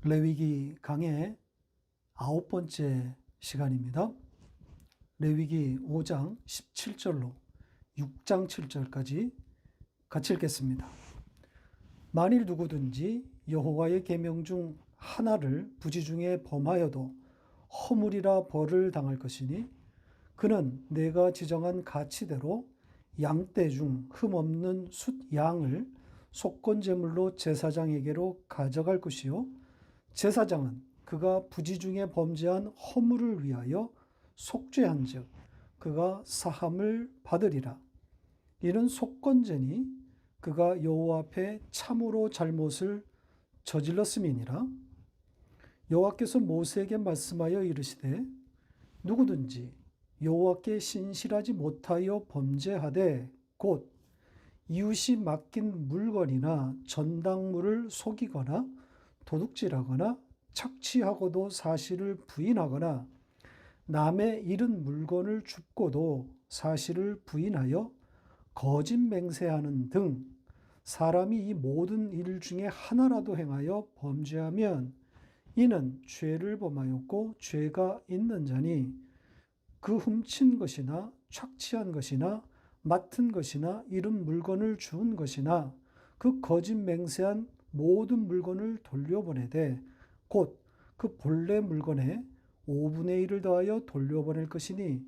레위기 강의 9번째 시간입니다. 레위기 5장 17절로 6장 7절까지 같이 읽겠습니다. 만일 누구든지 여호와의 계명 중 하나를 부지 중에 범하여도 허물이라 벌을 당할 것이니 그는 내가 지정한 가치대로 양떼 중 흠없는 숫 양을 속건제물로 제사장에게로 가져갈 것이요 제사장은 그가 부지 중에 범죄한 허물을 위하여 속죄한즉 그가 사함을 받으리라. 이는 속건제니 그가 여호와 앞에 참으로 잘못을 저질렀음이니라. 여호와께서 모세에게 말씀하여 이르시되 누구든지 여호와께 신실하지 못하여 범죄하되 곧 이웃이 맡긴 물건이나 전당물을 속이거나 도둑질하거나 착취하고도 사실을 부인하거나 남의 잃은 물건을 줍고도 사실을 부인하여 거짓 맹세하는 등 사람이 이 모든 일 중에 하나라도 행하여 범죄하면 이는 죄를 범하였고 죄가 있는 자니 그 훔친 것이나 착취한 것이나 맡은 것이나 잃은 물건을 주운 것이나 그 거짓 맹세한 모든 물건을 돌려보내되 곧 그 본래 물건에 5분의 1을 더하여 돌려보낼 것이니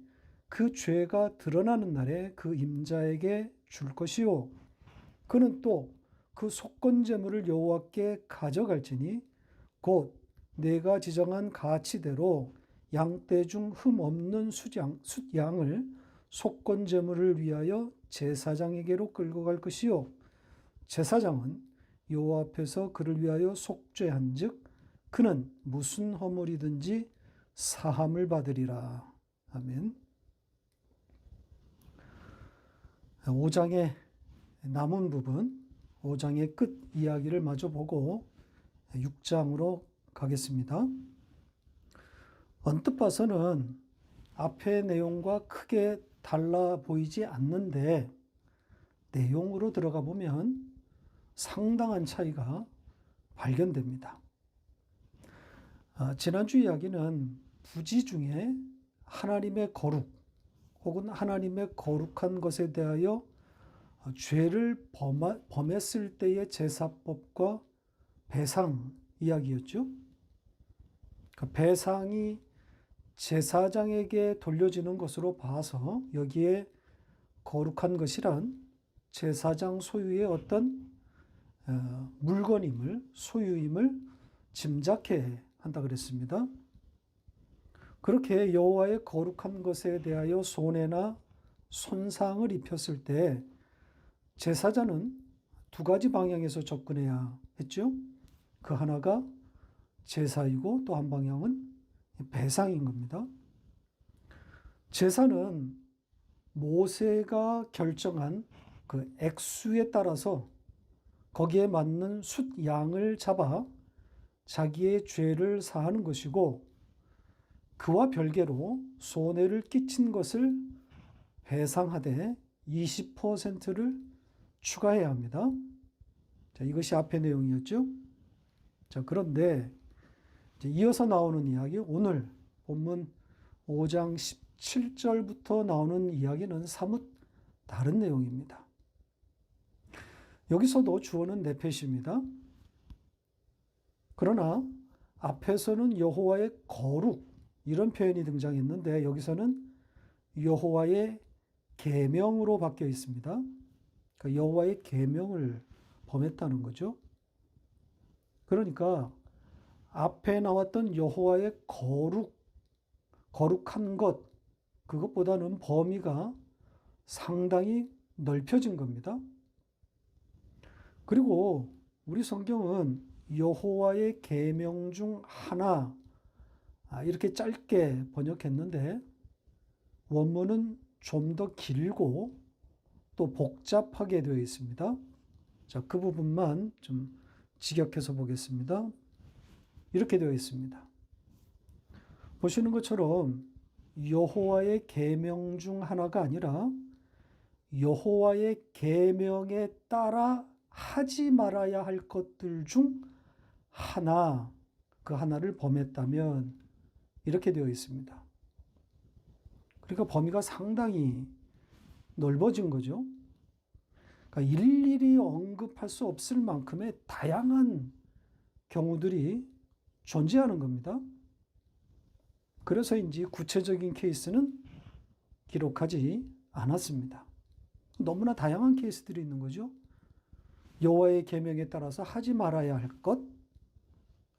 그 죄가 드러나는 날에 그 임자에게 줄 것이요 그는 또 그 속건제물을 여호와께 가져갈지니 곧 내가 지정한 가치대로 양떼 중 흠없는 숫양을 속건제물을 위하여 제사장에게로 끌고 갈 것이요 제사장은 여호와 앞에서 그를 위하여 속죄한즉 그는 무슨 허물이든지 사함을 받으리라. 아멘. 5장의 남은 부분, 5장의 끝 이야기를 마저 보고 6장으로 가겠습니다. 언뜻 봐서는 앞의 내용과 크게 달라 보이지 않는데 내용으로 들어가 보면 상당한 차이가 발견됩니다. 지난주 이야기는 부지 중에 하나님의 거룩 혹은 하나님의 거룩한 것에 대하여 죄를 범했을 때의 제사법과 배상 이야기였죠. 그 배상이 제사장에게 돌려지는 것으로 봐서 여기에 거룩한 것이란 제사장 소유의 어떤 물건임을, 소유임을 짐작해 한다 그랬습니다. 그렇게 여호와의 거룩한 것에 대하여 손해나 손상을 입혔을 때 제사장은 두 가지 방향에서 접근해야 했죠. 그 하나가 제사이고 또 한 방향은 배상인 겁니다. 제사는 모세가 결정한 그 액수에 따라서 거기에 맞는 숫 양을 잡아 자기의 죄를 사하는 것이고 그와 별개로 손해를 끼친 것을 배상하되 20%를 추가해야 합니다. 자, 이것이 앞의 내용이었죠. 자, 그런데 이어서 나오는 이야기, 오늘 본문 5장 17절부터 나오는 이야기는 사뭇 다른 내용입니다. 여기서도 주어는 네펫입니다. 그러나 앞에서는 여호와의 거룩 이런 표현이 등장했는데 여기서는 여호와의 계명으로 바뀌어 있습니다. 그러니까 여호와의 계명을 범했다는 거죠. 그러니까 앞에 나왔던 여호와의 거룩한 것, 그것보다는 범위가 상당히 넓혀진 겁니다. 그리고 우리 성경은 여호와의 계명 중 하나 이렇게 짧게 번역했는데 원문은 좀 더 길고 또 복잡하게 되어 있습니다. 자, 그 부분만 좀 직역해서 보겠습니다. 이렇게 되어 있습니다. 보시는 것처럼 여호와의 계명 중 하나가 아니라 여호와의 계명에 따라 하지 말아야 할 것들 중 하나 그 하나를 범했다면 이렇게 되어 있습니다. 그러니까 범위가 상당히 넓어진 거죠. 그러니까 일일이 언급할 수 없을 만큼의 다양한 경우들이 존재하는 겁니다. 그래서인지 구체적인 케이스는 기록하지 않았습니다. 너무나 다양한 케이스들이 있는 거죠. 여호와의 계명에 따라서 하지 말아야 할 것,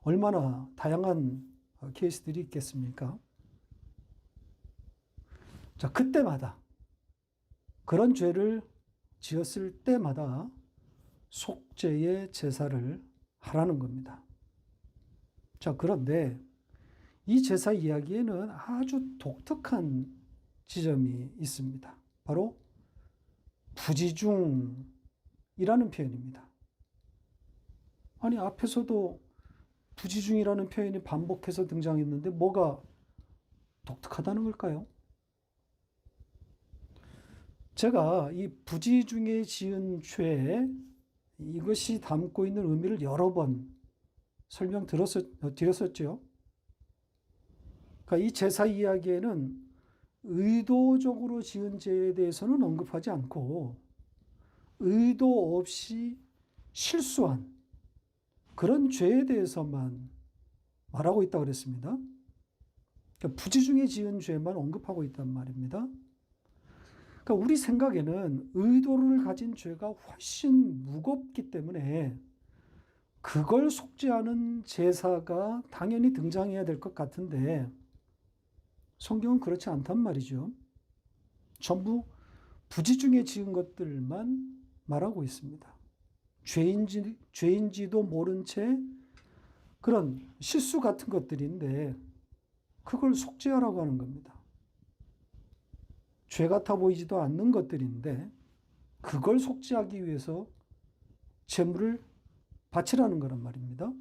얼마나 다양한 케이스들이 있겠습니까? 자, 그때마다 그런 죄를 지었을 때마다 속죄의 제사를 하라는 겁니다. 자, 그런데 이 제사 이야기에는 아주 독특한 지점이 있습니다. 바로 부지중이라는 표현입니다. 아니, 앞에서도 부지중이라는 표현이 반복해서 등장했는데 뭐가 독특하다는 걸까요? 제가 이 부지중에 지은 죄, 이것이 담고 있는 의미를 여러 번 드렸었죠. 그러니까 이 제사 이야기에는 의도적으로 지은 죄에 대해서는 언급하지 않고 의도 없이 실수한 그런 죄에 대해서만 말하고 있다고 그랬습니다. 그러니까 부지중에 지은 죄만 언급하고 있단 말입니다. 그러니까 우리 생각에는 의도를 가진 죄가 훨씬 무겁기 때문에 그걸 속죄하는 제사가 당연히 등장해야 될 것 같은데 성경은 그렇지 않단 말이죠. 전부 부지중에 지은 것들만 말하고 있습니다. 죄인지도 모른 채 그런 실수 같은 것들인데 그걸 속죄하라고 하는 겁니다. 죄 같아 보이지도 않는 것들인데 그걸 속죄하기 위해서 제물을 바치라는 거란 말입니다.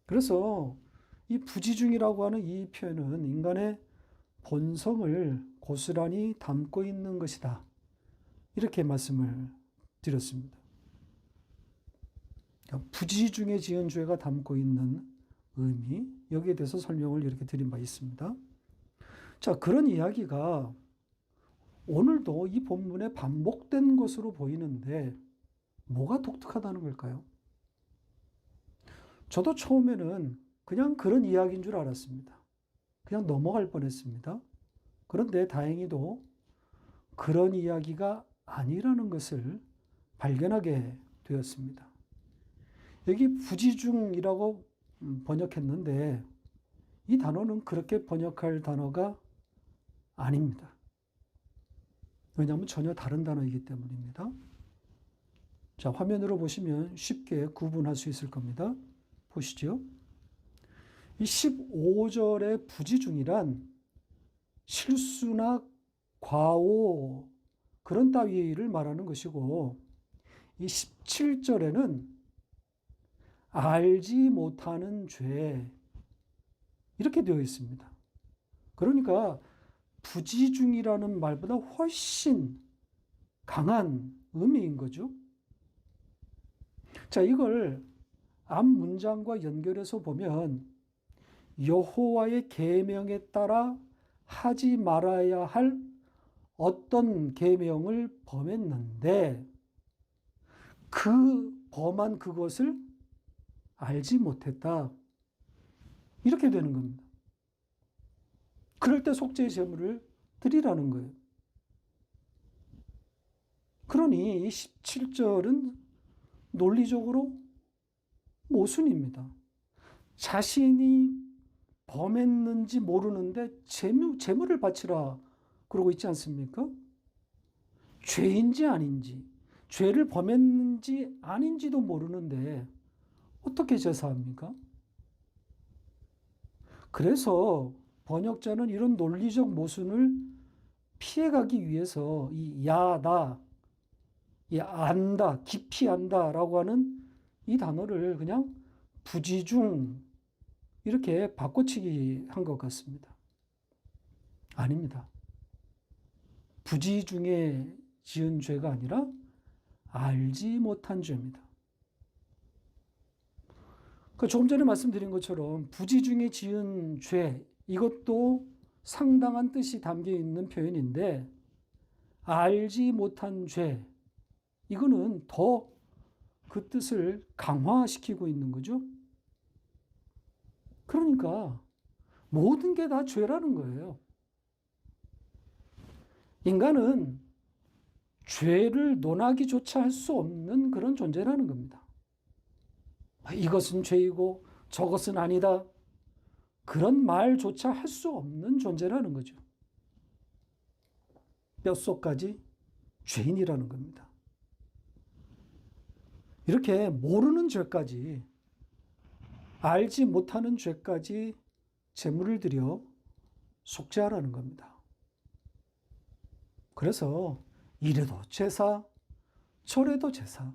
그래서 이 부지중이라고 하는 이 표현은 인간의 본성을 고스란히 담고 있는 것이다. 이렇게 말씀을 드렸습니다. 부지중에 지은 죄가 담고 있는 의미, 여기에 대해서 설명을 이렇게 드린 바 있습니다. 자, 그런 이야기가 오늘도 이 본문에 반복된 것으로 보이는데 뭐가 독특하다는 걸까요? 저도 처음에는 그냥 그런 이야기인 줄 알았습니다. 그냥 넘어갈 뻔했습니다. 그런데 다행히도 그런 이야기가 아니라는 것을 발견하게 되었습니다. 여기 부지중이라고 번역했는데 이 단어는 그렇게 번역할 단어가 아닙니다. 왜냐하면 전혀 다른 단어이기 때문입니다. 자, 화면으로 보시면 쉽게 구분할 수 있을 겁니다. 보시죠. 이 15절의 부지중이란 실수나 과오 그런 따위를 말하는 것이고 이 17절에는 알지 못하는 죄 이렇게 되어 있습니다. 그러니까 부지중이라는 말보다 훨씬 강한 의미인 거죠. 자, 이걸 앞 문장과 연결해서 보면 여호와의 계명에 따라 하지 말아야 할 어떤 계명을 범했는데 그 범한 그것을 알지 못했다. 이렇게 되는 겁니다. 그럴 때 속죄의 제물을 드리라는 거예요. 그러니 이 17절은 논리적으로 모순입니다. 자신이 범했는지 모르는데 제물을 바치라 그러고 있지 않습니까? 죄인지 아닌지, 죄를 범했는지 아닌지도 모르는데 어떻게 제사합니까? 그래서 번역자는 이런 논리적 모순을 피해가기 위해서 이 야다, 이 안다, 깊이 안다라고 하는 이 단어를 그냥 부지중 이렇게 바꿔치기 한 것 같습니다. 아닙니다. 부지중에 지은 죄가 아니라 알지 못한 죄입니다. 그 조금 전에 말씀드린 것처럼 부지 중에 지은 죄, 이것도 상당한 뜻이 담겨 있는 표현인데, 알지 못한 죄, 이거는 더 그 뜻을 강화시키고 있는 거죠. 그러니까 모든 게 다 죄라는 거예요. 인간은 죄를 논하기조차 할 수 없는 그런 존재라는 겁니다. 이것은 죄이고 저것은 아니다. 그런 말조차 할 수 없는 존재라는 거죠. 뼛속까지 죄인이라는 겁니다. 이렇게 모르는 죄까지, 알지 못하는 죄까지 제물을 드려 속죄하라는 겁니다. 그래서 이래도 제사, 저래도 제사,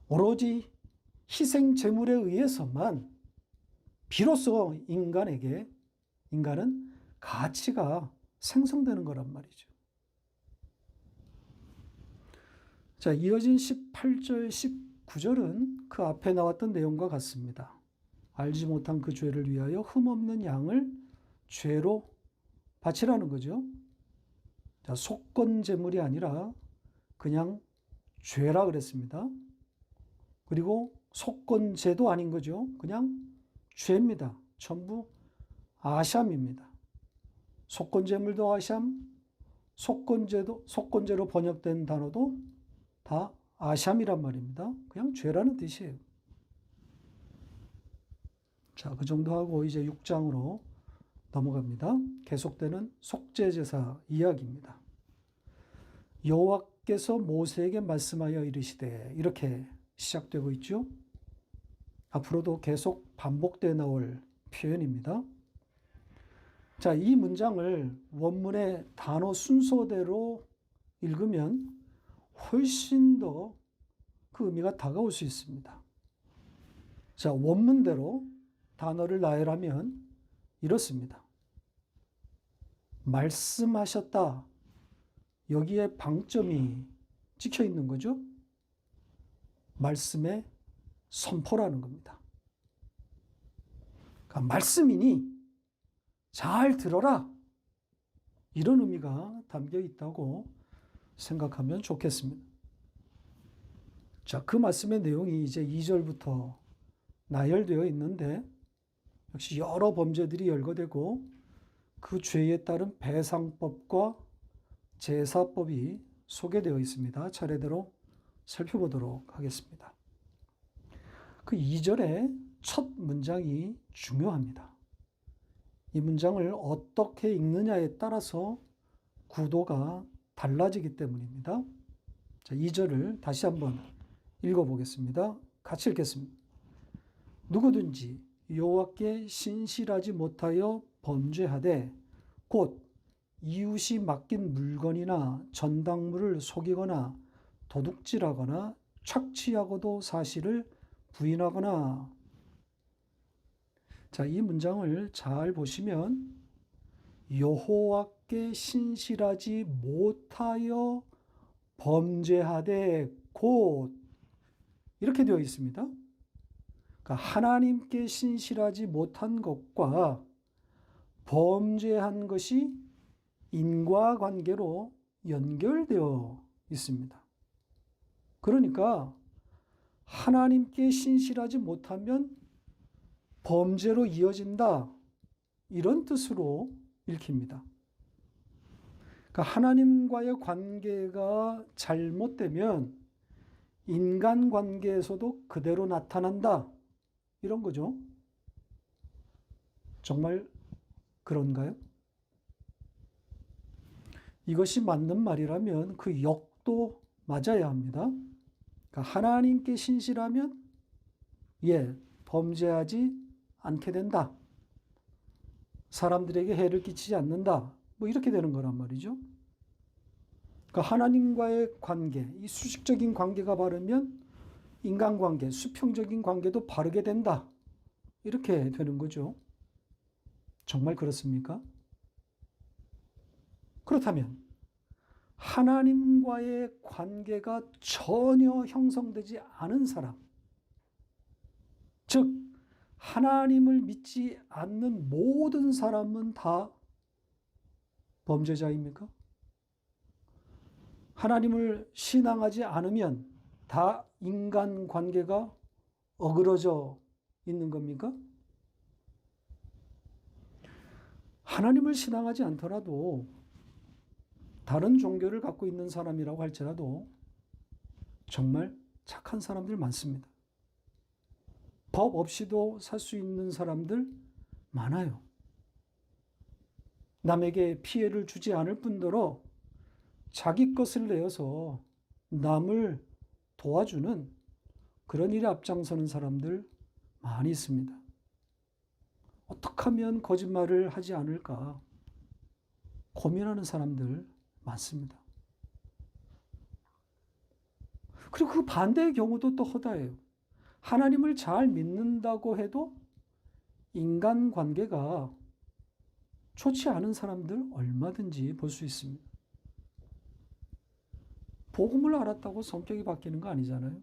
오로지 희생 제물에 의해서만 비로소 인간은 가치가 생성되는 거란 말이죠. 자, 이어진 18절, 19절은 그 앞에 나왔던 내용과 같습니다. 알지 못한 그 죄를 위하여 흠없는 양을 죄로 바치라는 거죠. 자, 속건 제물이 아니라 그냥 죄라 그랬습니다. 그리고 속건제도 아닌 거죠. 그냥 죄입니다. 전부 아샴입니다. 속건제물도 아샴, 속건제로 번역된 단어도 다 아샴이란 말입니다. 그냥 죄라는 뜻이에요. 자, 그 정도 하고 이제 6장으로 넘어갑니다. 계속되는 속죄제사 이야기입니다. 여호와께서 모세에게 말씀하여 이르시되, 이렇게 시작되고 있죠. 앞으로도 계속 반복되어 나올 표현입니다. 자, 이 문장을 원문의 단어 순서대로 읽으면 훨씬 더 그 의미가 다가올 수 있습니다. 자, 원문대로 단어를 나열하면 이렇습니다. 말씀하셨다. 여기에 방점이 찍혀 있는 거죠. 말씀의 선포라는 겁니다. 그러니까 말씀이니 잘 들어라. 이런 의미가 담겨 있다고 생각하면 좋겠습니다. 자, 그 말씀의 내용이 이제 2절부터 나열되어 있는데, 역시 여러 범죄들이 열거되고 그 죄에 따른 배상법과 제사법이 소개되어 있습니다. 차례대로 살펴보도록 하겠습니다. 그 2절의 첫 문장이 중요합니다. 이 문장을 어떻게 읽느냐에 따라서 구도가 달라지기 때문입니다. 자, 2절을 다시 한번 읽어보겠습니다. 같이 읽겠습니다. 누구든지 여호와께 신실하지 못하여 범죄하되 곧 이웃이 맡긴 물건이나 전당물을 속이거나 도둑질하거나 착취하고도 사실을 부인하거나. 자, 이 문장을 잘 보시면 여호와께 신실하지 못하여 범죄하되 곧 이렇게 되어 있습니다. 그러니까 하나님께 신실하지 못한 것과 범죄한 것이 인과관계로 연결되어 있습니다. 그러니까 하나님께 신실하지 못하면 범죄로 이어진다. 이런 뜻으로 읽힙니다. 그러니까 하나님과의 관계가 잘못되면 인간관계에서도 그대로 나타난다. 이런 거죠. 정말 그런가요? 이것이 맞는 말이라면 그 역도 맞아야 합니다. 그러니까 하나님께 신실하면 범죄하지 않게 된다. 사람들에게 해를 끼치지 않는다. 뭐 이렇게 되는 거란 말이죠. 그러니까 하나님과의 관계, 이 수식적인 관계가 바르면 인간관계, 수평적인 관계도 바르게 된다. 이렇게 되는 거죠. 정말 그렇습니까? 그렇다면 하나님과의 관계가 전혀 형성되지 않은 사람, 즉 하나님을 믿지 않는 모든 사람은 다 범죄자입니까? 하나님을 신앙하지 않으면 다 인간관계가 어그러져 있는 겁니까? 하나님을 신앙하지 않더라도 다른 종교를 갖고 있는 사람이라고 할지라도 정말 착한 사람들 많습니다. 법 없이도 살 수 있는 사람들 많아요. 남에게 피해를 주지 않을 뿐더러 자기 것을 내어서 남을 도와주는 그런 일에 앞장서는 사람들 많이 있습니다. 어떻게 하면 거짓말을 하지 않을까 고민하는 사람들 많습니다. 그리고 그 반대의 경우도 또 허다해요. 하나님을 잘 믿는다고 해도 인간관계가 좋지 않은 사람들 얼마든지 볼 수 있습니다. 복음을 알았다고 성격이 바뀌는 거 아니잖아요.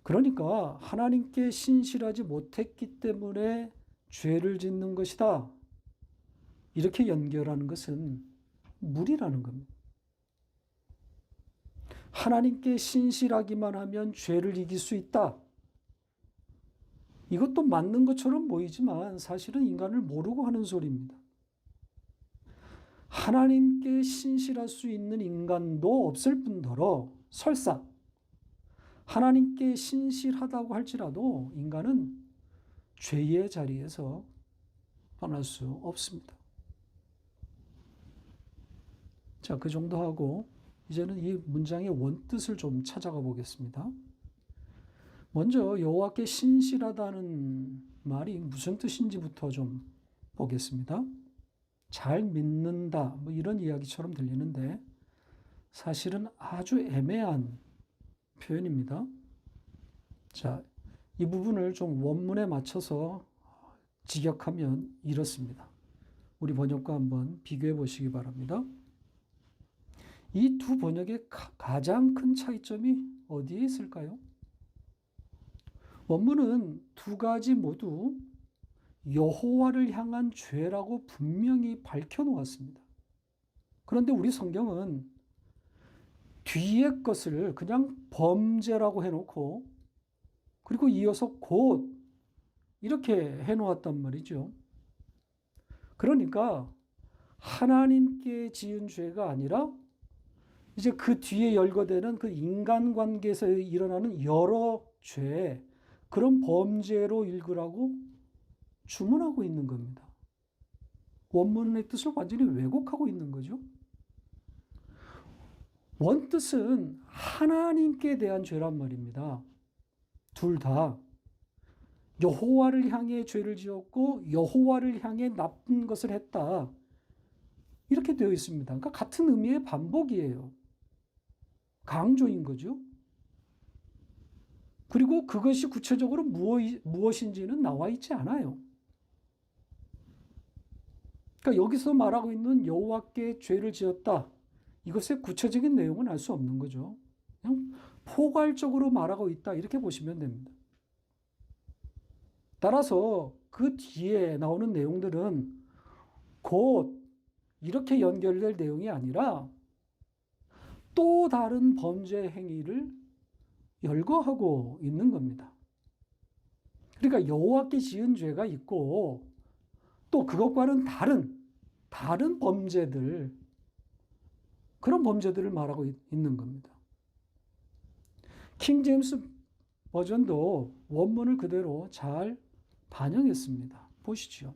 그러니까 하나님께 신실하지 못했기 때문에 죄를 짓는 것이다. 이렇게 연결하는 것은 무리라는 겁니다. 하나님께 신실하기만 하면 죄를 이길 수 있다. 이것도 맞는 것처럼 보이지만 사실은 인간을 모르고 하는 소리입니다. 하나님께 신실할 수 있는 인간도 없을 뿐더러 설사 하나님께 신실하다고 할지라도 인간은 죄의 자리에서 떠날 수 없습니다. 자, 그 정도 하고 이제는 이 문장의 원뜻을 좀 찾아가 보겠습니다. 먼저 여호와께 신실하다는 말이 무슨 뜻인지부터 좀 보겠습니다. 잘 믿는다, 뭐 이런 이야기처럼 들리는데 사실은 아주 애매한 표현입니다. 자, 이 부분을 좀 원문에 맞춰서 직역하면 이렇습니다. 우리 번역과 한번 비교해 보시기 바랍니다. 이 두 번역의 가장 큰 차이점이 어디에 있을까요? 원문은 두 가지 모두 여호와를 향한 죄라고 분명히 밝혀놓았습니다. 그런데 우리 성경은 뒤에 것을 그냥 범죄라고 해놓고 그리고 이어서 곧 이렇게 해놓았단 말이죠. 그러니까 하나님께 지은 죄가 아니라 이제 그 뒤에 열거되는 그 인간관계에서 일어나는 여러 죄, 그런 범죄로 읽으라고 주문하고 있는 겁니다. 원문의 뜻을 완전히 왜곡하고 있는 거죠. 원뜻은 하나님께 대한 죄란 말입니다. 둘 다 여호와를 향해 죄를 지었고 여호와를 향해 나쁜 것을 했다. 이렇게 되어 있습니다. 그러니까 같은 의미의 반복이에요. 강조인 거죠. 그리고 그것이 구체적으로 무엇인지는 나와 있지 않아요. 그러니까 여기서 말하고 있는 여호와께 죄를 지었다. 이것의 구체적인 내용은 알 수 없는 거죠. 그냥 포괄적으로 말하고 있다. 이렇게 보시면 됩니다. 따라서 그 뒤에 나오는 내용들은 곧 이렇게 연결될 내용이 아니라 또 다른 범죄 행위를 열거하고 있는 겁니다. 그러니까 여호와께 지은 죄가 있고 또 그것과는 다른 범죄들, 그런 범죄들을 말하고 있는 겁니다. 킹 제임스 버전도 원문을 그대로 잘 반영했습니다. 보시죠.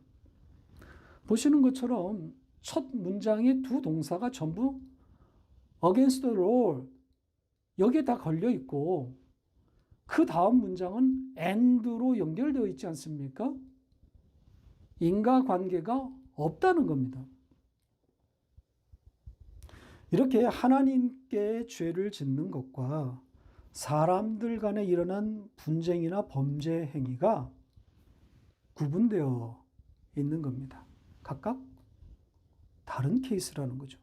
보시는 것처럼 첫 문장의 두 동사가 전부 against the law 여기에 다 걸려 있고 그 다음 문장은 and로 연결되어 있지 않습니까? 인과관계가 없다는 겁니다. 이렇게 하나님께 죄를 짓는 것과 사람들 간에 일어난 분쟁이나 범죄 행위가 구분되어 있는 겁니다. 각각 다른 케이스라는 거죠.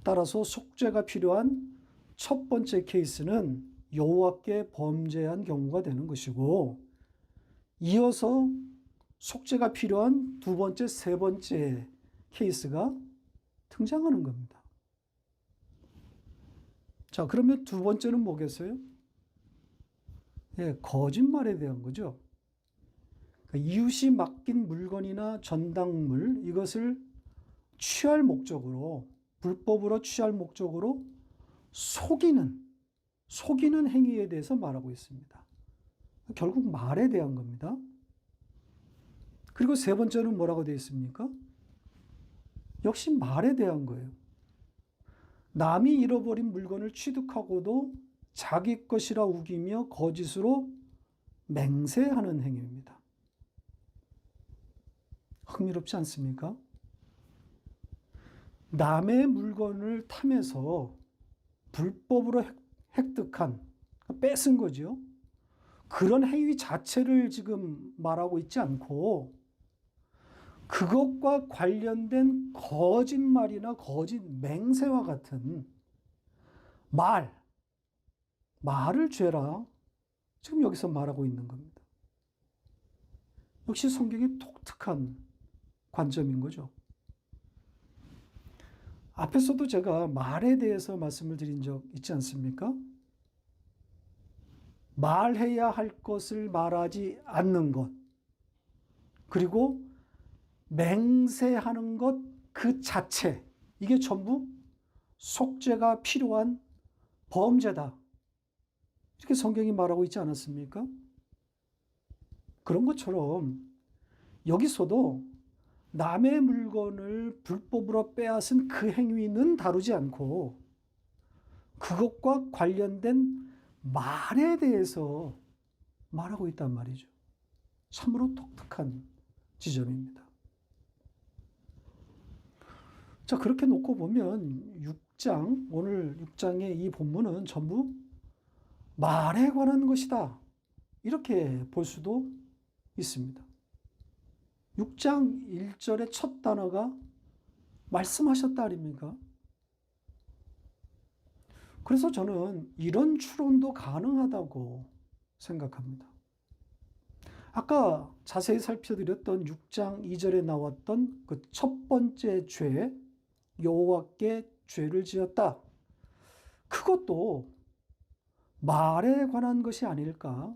따라서 속죄가 필요한 첫 번째 케이스는 여호와께 범죄한 경우가 되는 것이고, 이어서 속죄가 필요한 두 번째, 세 번째 케이스가 등장하는 겁니다. 자, 그러면 두 번째는 뭐겠어요? 예, 거짓말에 대한 거죠. 그러니까 이웃이 맡긴 물건이나 전당물, 이것을 취할 목적으로, 불법으로 취할 목적으로 속이는 행위에 대해서 말하고 있습니다. 결국 말에 대한 겁니다. 그리고 세 번째는 뭐라고 되어 있습니까? 역시 말에 대한 거예요. 남이 잃어버린 물건을 취득하고도 자기 것이라 우기며 거짓으로 맹세하는 행위입니다. 흥미롭지 않습니까? 남의 물건을 탐해서 불법으로 획득한, 뺏은 거죠. 그런 행위 자체를 지금 말하고 있지 않고, 그것과 관련된 거짓말이나 거짓 맹세와 같은 말을 죄라 지금 여기서 말하고 있는 겁니다. 역시 성경의 독특한 관점인 거죠. 앞에서도 제가 말에 대해서 말씀을 드린 적 있지 않습니까? 말해야 할 것을 말하지 않는 것, 그리고 맹세하는 것 그 자체, 이게 전부 속죄가 필요한 범죄다. 이렇게 성경이 말하고 있지 않았습니까? 그런 것처럼 여기서도 남의 물건을 불법으로 빼앗은 그 행위는 다루지 않고, 그것과 관련된 말에 대해서 말하고 있단 말이죠. 참으로 독특한 지점입니다. 자, 그렇게 놓고 보면 오늘 6장의 이 본문은 전부 말에 관한 것이다, 이렇게 볼 수도 있습니다. 6장 1절의 첫 단어가 말씀하셨다 아닙니까? 그래서 저는 이런 추론도 가능하다고 생각합니다. 아까 자세히 살펴드렸던 6장 2절에 나왔던 그 첫 번째 죄, 여호와께 죄를 지었다, 그것도 말에 관한 것이 아닐까,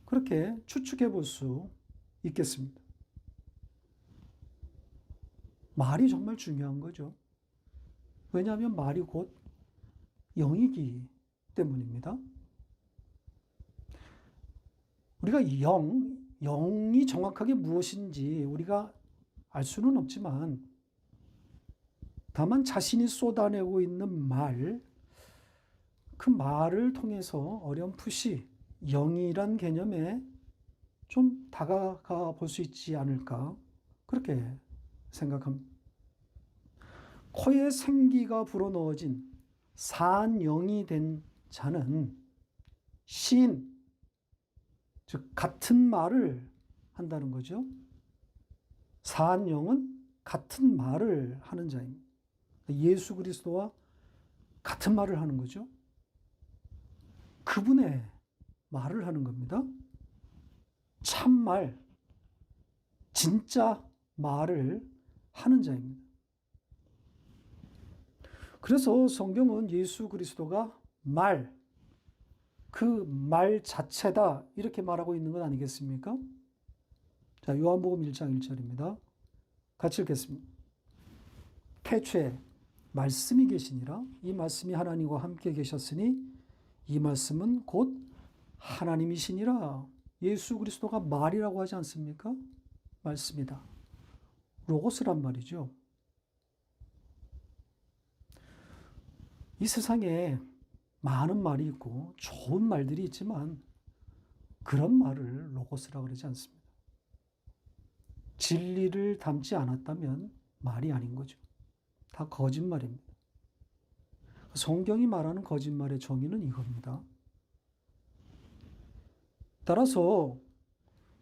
그렇게 추측해 볼 수 있겠습니다. 말이 정말 중요한 거죠. 왜냐하면 말이 곧 영이기 때문입니다. 우리가 영이 정확하게 무엇인지 우리가 알 수는 없지만, 다만 자신이 쏟아내고 있는 그 말을 통해서 어렴풋이 영이란 개념에 좀 다가가 볼 수 있지 않을까, 그렇게 생각합니다. 코에 생기가 불어넣어진 산 영이 된 자는 시인, 즉 같은 말을 한다는 거죠. 산 영은 같은 말을 하는 자입니다. 예수 그리스도와 같은 말을 하는 거죠. 그분의 말을 하는 겁니다. 참말, 진짜 말을 하는 자입니다. 그래서 성경은 예수 그리스도가 그 말 자체다, 이렇게 말하고 있는 것 아니겠습니까? 자, 요한복음 1장 1절입니다. 같이 읽겠습니다. 태초에 말씀이 계시니라. 이 말씀이 하나님과 함께 계셨으니 이 말씀은 곧 하나님이시니라. 예수 그리스도가 말이라고 하지 않습니까? 말씀이다. 로고스란 말이죠. 이 세상에 많은 말이 있고 좋은 말들이 있지만 그런 말을 로고스라고 그러지 않습니다. 진리를 담지 않았다면 말이 아닌 거죠. 다 거짓말입니다. 성경이 말하는 거짓말의 정의는 이겁니다. 따라서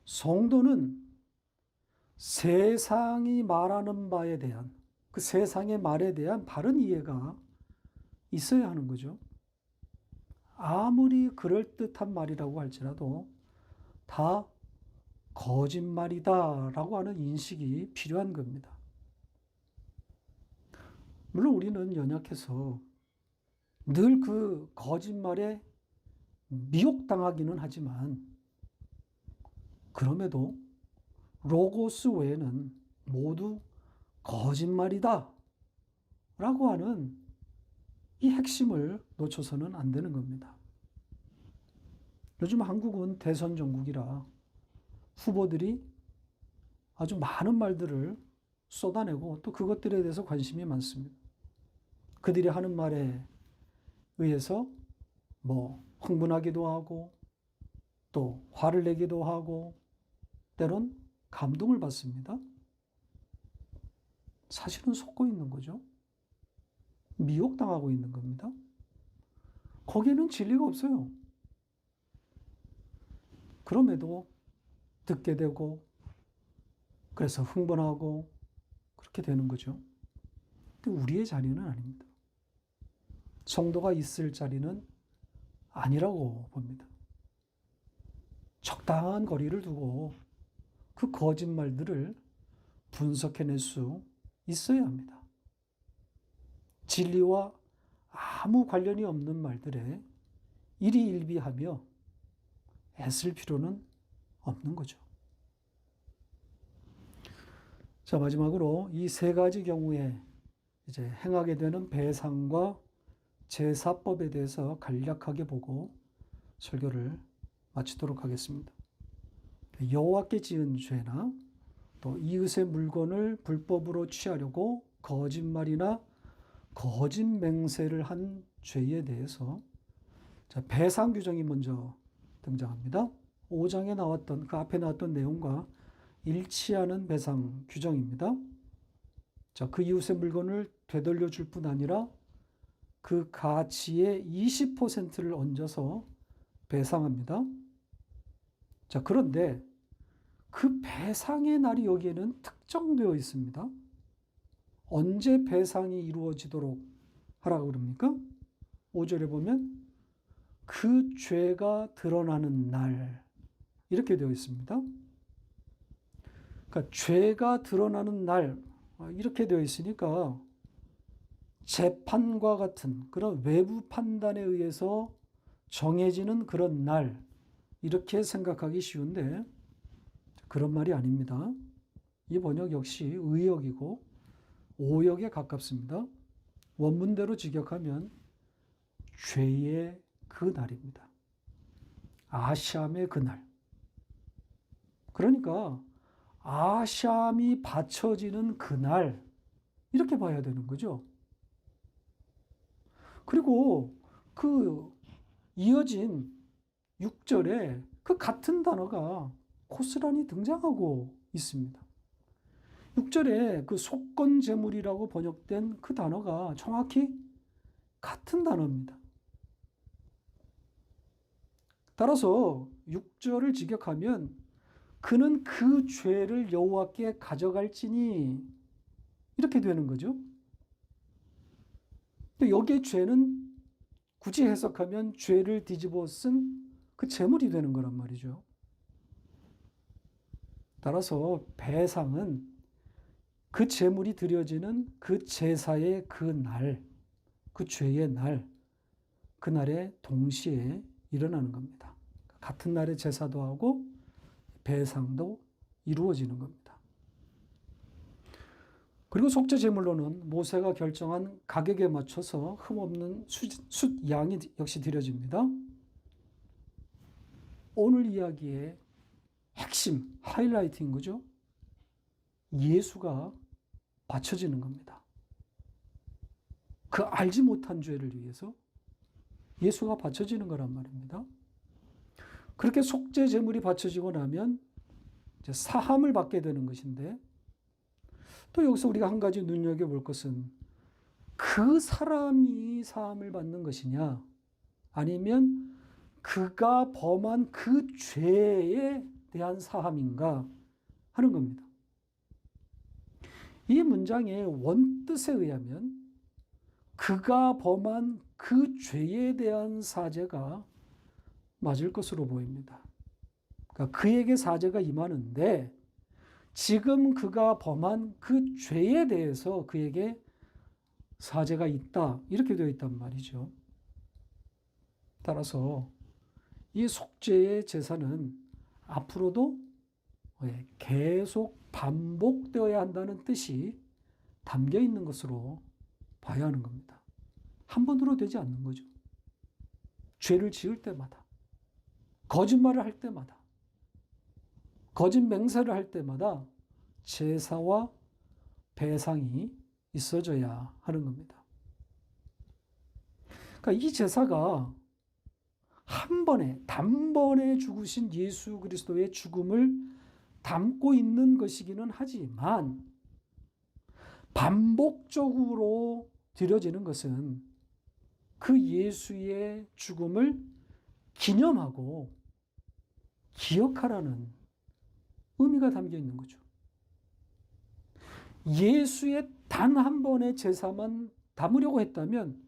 성도는 세상이 말하는 바에 대한, 그 세상의 말에 대한 바른 이해가 있어야 하는 거죠. 아무리 그럴듯한 말이라고 할지라도 다 거짓말이다라고 하는 인식이 필요한 겁니다. 물론 우리는 연약해서 늘 그 거짓말에 미혹당하기는 하지만 그럼에도 로고스 외에는 모두 거짓말이다 라고 하는 이 핵심을 놓쳐서는 안 되는 겁니다. 요즘 한국은 대선 정국이라 후보들이 아주 많은 말들을 쏟아내고 또 그것들에 대해서 관심이 많습니다. 그들이 하는 말에 의해서 흥분하기도 하고 또 화를 내기도 하고 때론 감동을 받습니다. 사실은 속고 있는 거죠. 미혹당하고 있는 겁니다. 거기에는 진리가 없어요. 그럼에도 듣게 되고 그래서 흥분하고 그렇게 되는 거죠. 근데 우리의 자리는 아닙니다. 성도가 있을 자리는 아니라고 봅니다. 적당한 거리를 두고 그 거짓말들을 분석해낼 수 있어야 합니다. 진리와 아무 관련이 없는 말들에 일희일비하며 애쓸 필요는 없는 거죠. 자, 마지막으로 이 세 가지 경우에 이제 행하게 되는 배상과 제사법에 대해서 간략하게 보고 설교를 마치도록 하겠습니다. 여호와께 지은 죄나 또 이웃의 물건을 불법으로 취하려고 거짓말이나 거짓 맹세를 한 죄에 대해서 배상 규정이 먼저 등장합니다. 5장에 나왔던 그 앞에 나왔던 내용과 일치하는 배상 규정입니다. 자, 그 이웃의 물건을 되돌려 줄 뿐 아니라 그 가치의 20%를 얹어서 배상합니다. 자, 그런데 그 배상의 날이 여기에는 특정되어 있습니다. 언제 배상이 이루어지도록 하라고 그럽니까? 5절에 보면 그 죄가 드러나는 날 이렇게 되어 있습니다. 그러니까 죄가 드러나는 날 이렇게 되어 있으니까 재판과 같은 그런 외부 판단에 의해서 정해지는 그런 날 이렇게 생각하기 쉬운데 그런 말이 아닙니다. 이 번역 역시 의역이고 오역에 가깝습니다. 원문대로 직역하면 죄의 그 날입니다. 아샴의 그날. 그러니까 아샴이 바쳐지는 그날 이렇게 봐야 되는 거죠. 그리고 그 이어진 6절에 그 같은 단어가 고스란히 등장하고 있습니다. 6절에 그 속건 제물이라고 번역된 그 단어가 정확히 같은 단어입니다. 따라서 6절을 직역하면 그는 그 죄를 여호와께 가져갈지니 이렇게 되는 거죠. 근데 여기에 죄는 굳이 해석하면 죄를 뒤집어 쓴 그 제물이 되는 거란 말이죠. 따라서 배상은 그 제물이 드려지는 그 제사의 그 날, 그 죄의 날, 그 날에 동시에 일어나는 겁니다. 같은 날에 제사도 하고 배상도 이루어지는 겁니다. 그리고 속죄 제물로는 모세가 결정한 가격에 맞춰서 흠없는 숫 양이 역시 드려집니다. 오늘 이야기의 핵심, 하이라이트인 거죠. 예수가 바쳐지는 겁니다. 그 알지 못한 죄를 위해서 예수가 바쳐지는 거란 말입니다. 그렇게 속죄 제물이 바쳐지고 나면 이제 사함을 받게 되는 것인데 또 여기서 우리가 한 가지 눈여겨볼 것은 그 사람이 사함을 받는 것이냐 아니면 그가 범한 그 죄에 대한 사함인가 하는 겁니다. 이 문장의 원뜻에 의하면 그가 범한 그 그 죄에 대한 사죄가 맞을 것으로 보입니다. 그러니까 그에게 사죄가 임하는데 지금 그가 범한 그 죄에 대해서 그에게 사죄가 있다. 이렇게 되어 있단 말이죠. 따라서 이 속죄의 제사는 앞으로도 계속 반복되어야 한다는 뜻이 담겨 있는 것으로 봐야 하는 겁니다. 한 번으로 되지 않는 거죠. 죄를 지을 때마다, 거짓말을 할 때마다, 거짓 맹세를 할 때마다 제사와 배상이 있어져야 하는 겁니다. 그러니까 이 제사가 한 번에, 단번에 죽으신 예수 그리스도의 죽음을 담고 있는 것이기는 하지만 반복적으로 드려지는 것은 그 예수의 죽음을 기념하고 기억하라는 의미가 담겨 있는 거죠. 예수의 단 한 번의 제사만 담으려고 했다면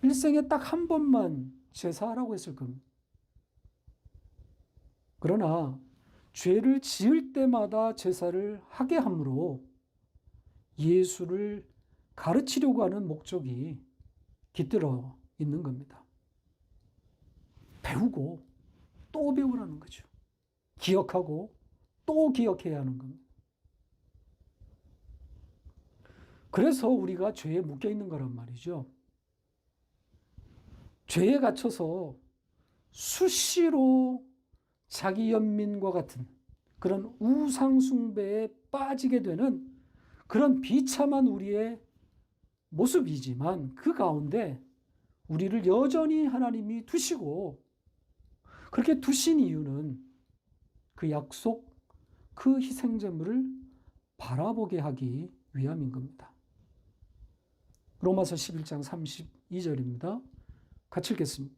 일생에 딱 한 번만 제사하라고 했을 겁니다. 그러나 죄를 지을 때마다 제사를 하게 함으로 예수를 가르치려고 하는 목적이 깃들어 있는 겁니다. 배우고 또 배우라는 거죠. 기억하고 또 기억해야 하는 겁니다. 그래서 우리가 죄에 묶여 있는 거란 말이죠. 죄에 갇혀서 수시로 자기 연민과 같은 그런 우상숭배에 빠지게 되는 그런 비참한 우리의 모습이지만 그 가운데 우리를 여전히 하나님이 두시고 그렇게 두신 이유는 그 약속, 그 희생제물을 바라보게 하기 위함인 겁니다. 로마서 11장 32절입니다. 같이 읽겠습니다.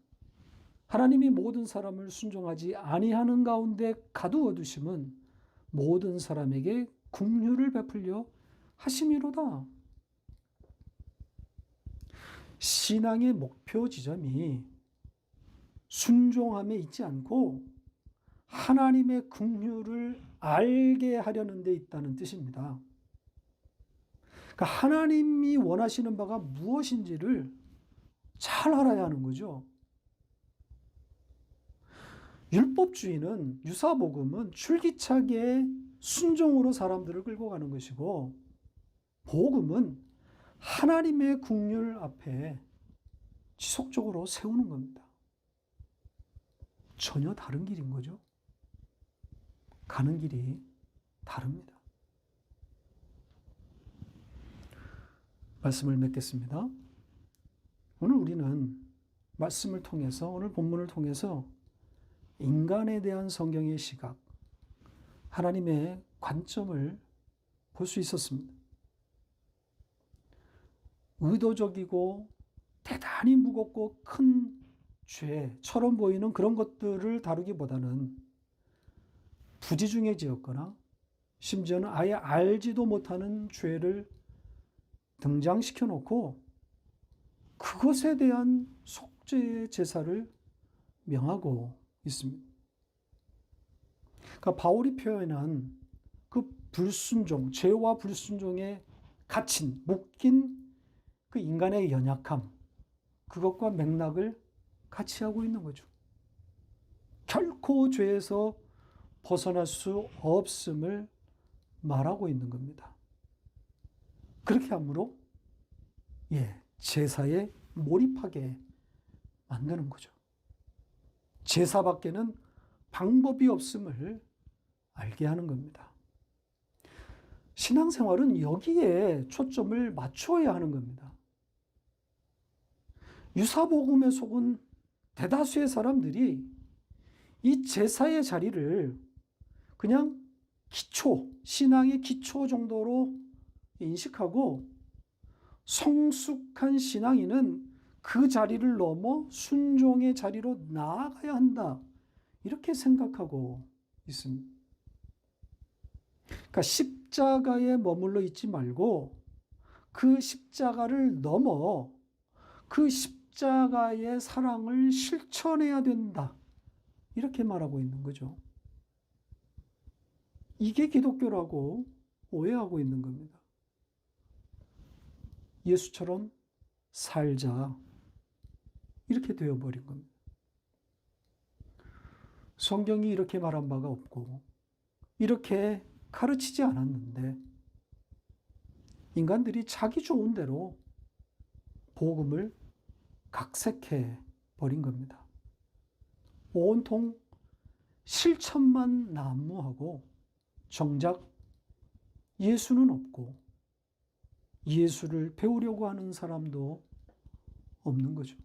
하나님이 모든 사람을 순종하지 아니하는 가운데 가두어 두심은 모든 사람에게 긍휼을 베풀려 하심이로다. 신앙의 목표 지점이 순종함에 있지 않고 하나님의 긍휼을 알게 하려는 데 있다는 뜻입니다. 그러니까 하나님이 원하시는 바가 무엇인지를 잘 알아야 하는 거죠. 율법주의는, 유사복음은 줄기차게 순종으로 사람들을 끌고 가는 것이고 복음은 하나님의 긍휼 앞에 지속적으로 세우는 겁니다. 전혀 다른 길인 거죠. 가는 길이 다릅니다. 말씀을 맺겠습니다. 오늘 우리는 말씀을 통해서, 오늘 본문을 통해서 인간에 대한 성경의 시각, 하나님의 관점을 볼 수 있었습니다. 의도적이고 대단히 무겁고 큰 죄처럼 보이는 그런 것들을 다루기보다는 부지중해지었거나 심지어는 아예 알지도 못하는 죄를 등장시켜 놓고 그것에 대한 속죄의 제사를 명하고 있습니다. 그러니까 바울이 표현한 그 불순종, 죄와 불순종에 갇힌, 묶인 그 인간의 연약함, 그것과 맥락을 같이 하고 있는 거죠. 결코 죄에서 벗어날 수 없음을 말하고 있는 겁니다. 그렇게 함으로 제사에 몰입하게 만드는 거죠. 제사밖에는 방법이 없음을 알게 하는 겁니다. 신앙생활은 여기에 초점을 맞춰야 하는 겁니다. 유사복음에 속은 대다수의 사람들이 이 제사의 자리를 그냥 기초, 신앙의 기초 정도로 인식하고 성숙한 신앙인은 그 자리를 넘어 순종의 자리로 나아가야 한다. 이렇게 생각하고 있습니다. 그러니까 십자가에 머물러 있지 말고 그 십자가를 넘어 그 십자가의 사랑을 실천해야 된다. 이렇게 말하고 있는 거죠. 이게 기독교라고 오해하고 있는 겁니다. 예수처럼 살자. 이렇게 되어버린 겁니다. 성경이 이렇게 말한 바가 없고 이렇게 가르치지 않았는데 인간들이 자기 좋은 대로 복음을 각색해 버린 겁니다. 온통 실천만 난무하고 정작 예수는 없고 예수를 배우려고 하는 사람도 없는 거죠.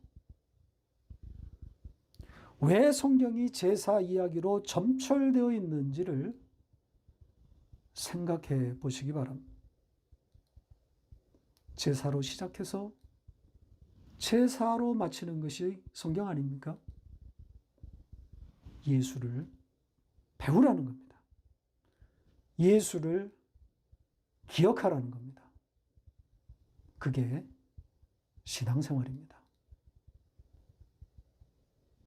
왜 성경이 제사 이야기로 점철되어 있는지를 생각해 보시기 바랍니다. 제사로 시작해서 제사로 마치는 것이 성경 아닙니까? 예수를 배우라는 겁니다. 예수를 기억하라는 겁니다. 그게 신앙생활입니다.